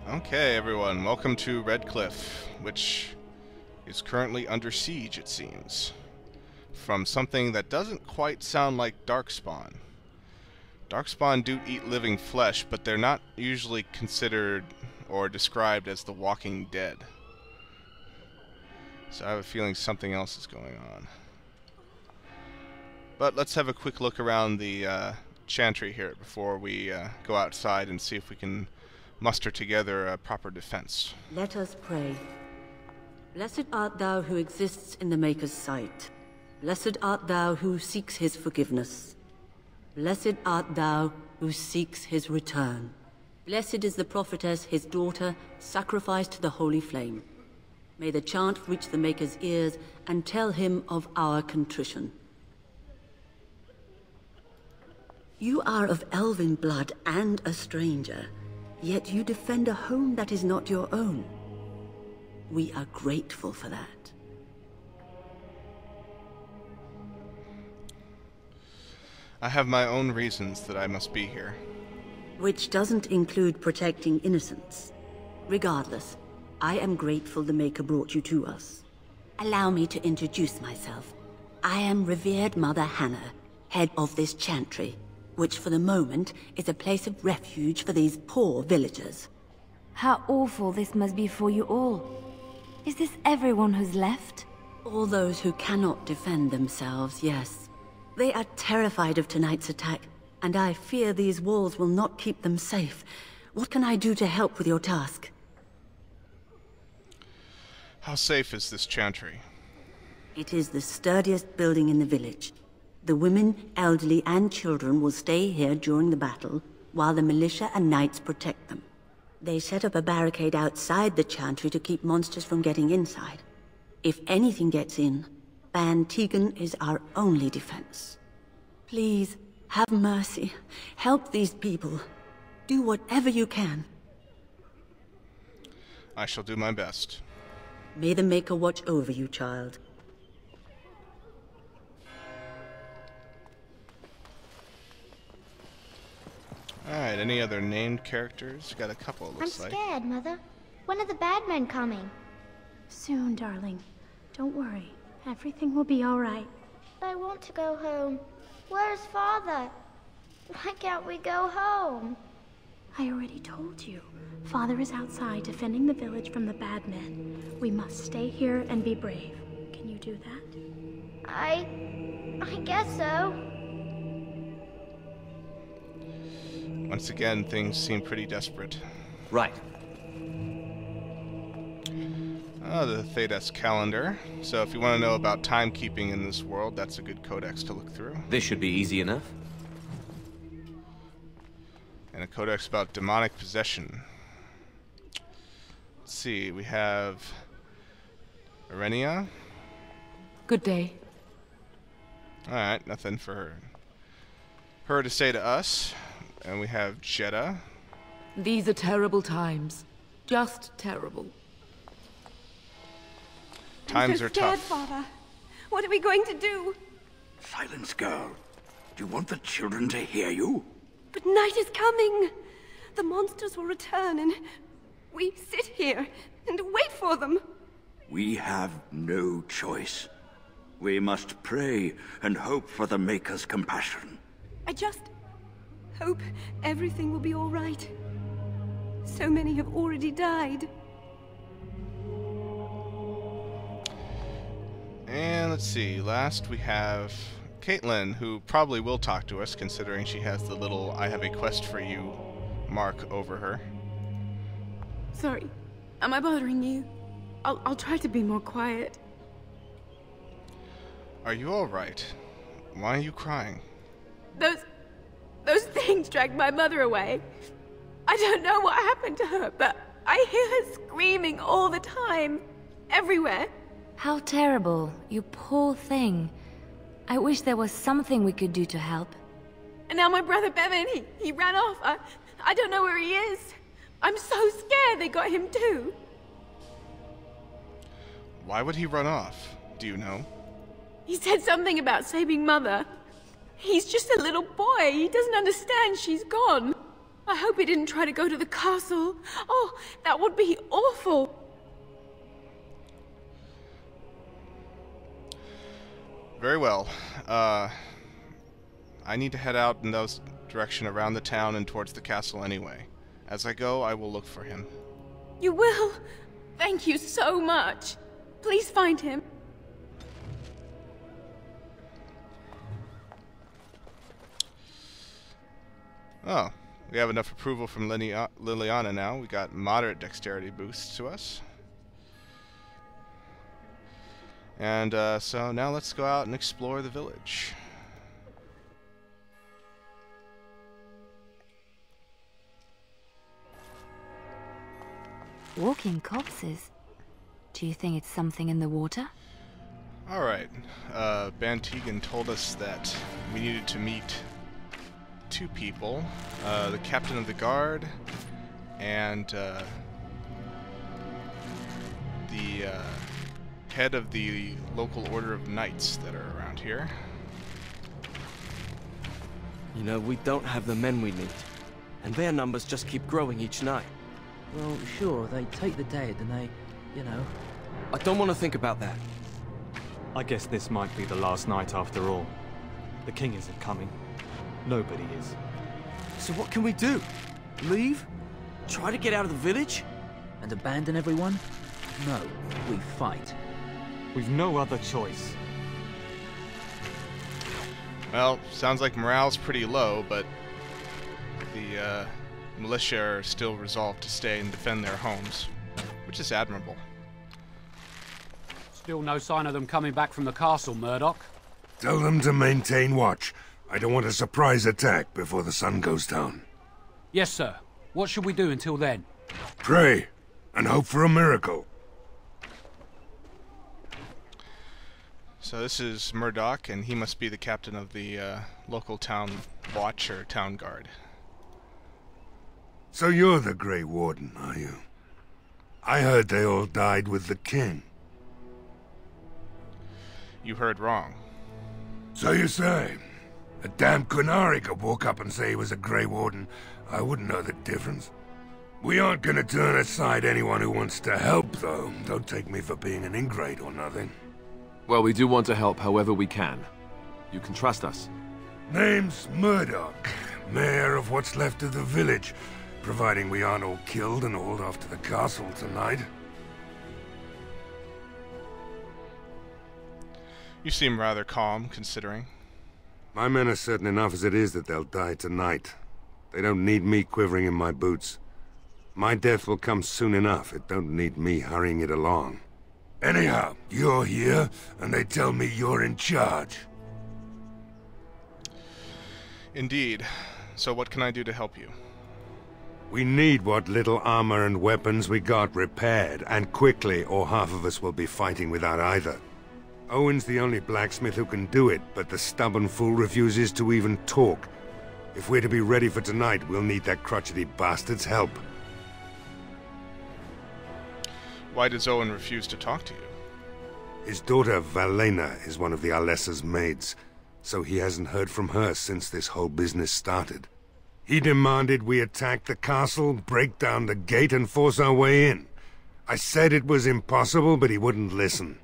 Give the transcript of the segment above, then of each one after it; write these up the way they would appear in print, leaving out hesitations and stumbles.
Okay, everyone, welcome to Red Cliff, which is currently under siege, it seems, from something that doesn't quite sound like Darkspawn. Darkspawn do eat living flesh, but they're not usually considered or described as the Walking Dead. So I have a feeling something else is going on. But let's have a quick look around the chantry here before we go outside and see if we can muster together a proper defense. Let us pray. Blessed art thou who exists in the Maker's sight. Blessed art thou who seeks his forgiveness. Blessed art thou who seeks his return. Blessed is the prophetess, his daughter, sacrificed to the holy flame. May the chant reach the Maker's ears and tell him of our contrition. You are of elven blood and a stranger. Yet you defend a home that is not your own. We are grateful for that. I have my own reasons that I must be here. Which doesn't include protecting innocents. Regardless, I am grateful the Maker brought you to us. Allow me to introduce myself. I am revered Mother Hannah, head of this chantry, which for the moment is a place of refuge for these poor villagers. How awful this must be for you all. Is this everyone who's left? All those who cannot defend themselves, yes. They are terrified of tonight's attack, and I fear these walls will not keep them safe. What can I do to help with your task? How safe is this chantry? It is the sturdiest building in the village. The women, elderly, and children will stay here during the battle, while the militia and knights protect them. They set up a barricade outside the chantry to keep monsters from getting inside. If anything gets in, Ban Tegan is our only defense. Please, have mercy. Help these people. Do whatever you can. I shall do my best. May the Maker watch over you, child. Alright, any other named characters? Got a couple, it looks like. I'm scared, Mother. When are the bad men coming? Soon, darling. Don't worry. Everything will be all right. I want to go home. Where's Father? Why can't we go home? I already told you. Father is outside defending the village from the bad men. We must stay here and be brave. Can you do that? I guess so. Once again, things seem pretty desperate. Right. The Thedas calendar. So if you want to know about timekeeping in this world, that's a good codex to look through. This should be easy enough. And a codex about demonic possession. Let's see, we have Arenia. Good day. Alright, nothing for her to say to us. And we have Jeddah. These are terrible times. Just terrible. Times are tough. Father. What are we going to do? Silence, girl. Do you want the children to hear you? But night is coming. The monsters will return and we sit here and wait for them. We have no choice. We must pray and hope for the Maker's compassion. I just hope everything will be all right. So many have already died. And let's see, last we have Caitlin, who probably will talk to us, considering she has the little "I have a quest for you" mark over her. Sorry. Am I bothering you? I'll try to be more quiet. Are you alright? Why are you crying? Those things dragged my mother away. I don't know what happened to her, but I hear her screaming all the time. Everywhere. How terrible, you poor thing. I wish there was something we could do to help. And now my brother Bevan, he ran off. I don't know where he is. I'm so scared they got him too. Why would he run off? Do you know? He said something about saving Mother. He's just a little boy. He doesn't understand she's gone. I hope he didn't try to go to the castle. Oh, that would be awful. Very well. I need to head out in those direction around the town and towards the castle anyway. As I go, I will look for him. You will? Thank you so much. Please find him. Oh, we have enough approval from Liliana now. We got moderate dexterity boosts to us. And so now let's go out and explore the village. Walking corpses? Do you think it's something in the water? Alright, Bantegan told us that we needed to meet two people. The captain of the guard and the head of the local order of knights that are around here. You know, we don't have the men we need, and their numbers just keep growing each night. Well, sure, they take the dead and they, you know... I don't want to think about that. I guess this might be the last night after all. The king isn't coming. Nobody is. So what can we do? Leave? Try to get out of the village? And abandon everyone? No, we fight. We've no other choice. Well, sounds like morale's pretty low, but the militia are still resolved to stay and defend their homes, which is admirable. Still no sign of them coming back from the castle, Murdoch. Tell them to maintain watch. I don't want a surprise attack before the sun goes down. Yes, sir. What should we do until then? Pray, and hope for a miracle. So this is Murdoch, and he must be the captain of the local town watch or town guard. So you're the Grey Warden, are you? I heard they all died with the king. You heard wrong. So you say. A damn Qunari could walk up and say he was a Grey Warden. I wouldn't know the difference. We aren't gonna turn aside anyone who wants to help, though. Don't take me for being an ingrate or nothing. Well, we do want to help however we can. You can trust us. Name's Murdoch, mayor of what's left of the village, providing we aren't all killed and hauled off to the castle tonight. You seem rather calm, considering. My men are certain enough as it is that they'll die tonight. They don't need me quivering in my boots. My death will come soon enough. It don't need me hurrying it along. Anyhow, you're here, and they tell me you're in charge. Indeed. So what can I do to help you? We need what little armor and weapons we got repaired, and quickly, or half of us will be fighting without either. Owen's the only blacksmith who can do it, but the stubborn fool refuses to even talk. If we're to be ready for tonight, we'll need that crotchety bastard's help. Why does Owen refuse to talk to you? His daughter, Valena, is one of the Alessa's maids, so he hasn't heard from her since this whole business started. He demanded we attack the castle, break down the gate, and force our way in. I said it was impossible, but he wouldn't listen.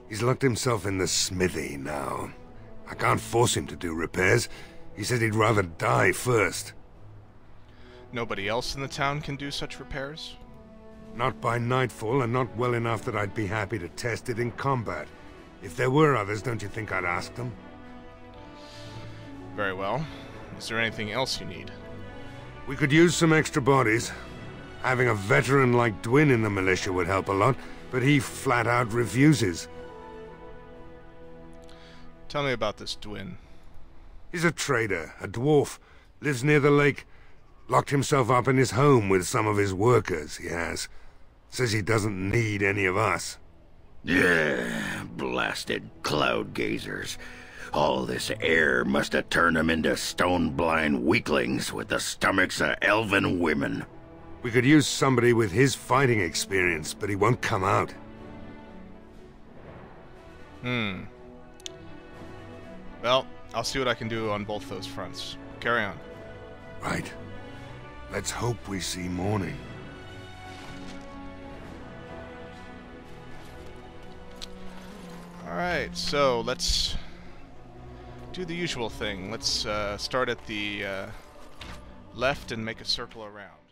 He's locked himself in the smithy now. I can't force him to do repairs. He said he'd rather die first. Nobody else in the town can do such repairs? Not by nightfall, and not well enough that I'd be happy to test it in combat. If there were others, don't you think I'd ask them? Very well. Is there anything else you need? We could use some extra bodies. Having a veteran like Dwin in the militia would help a lot, but he flat out refuses. Tell me about this Dwin. He's a trader, a dwarf, lives near the lake. Locked himself up in his home with some of his workers, he has. Says he doesn't need any of us. Yeah, blasted cloud gazers. All this air must have turned them into stone-blind weaklings with the stomachs of elven women. We could use somebody with his fighting experience, but he won't come out. Well, I'll see what I can do on both those fronts. Carry on. Right. Let's hope we see morning. Alright, so let's do the usual thing. Let's start at the left and make a circle around.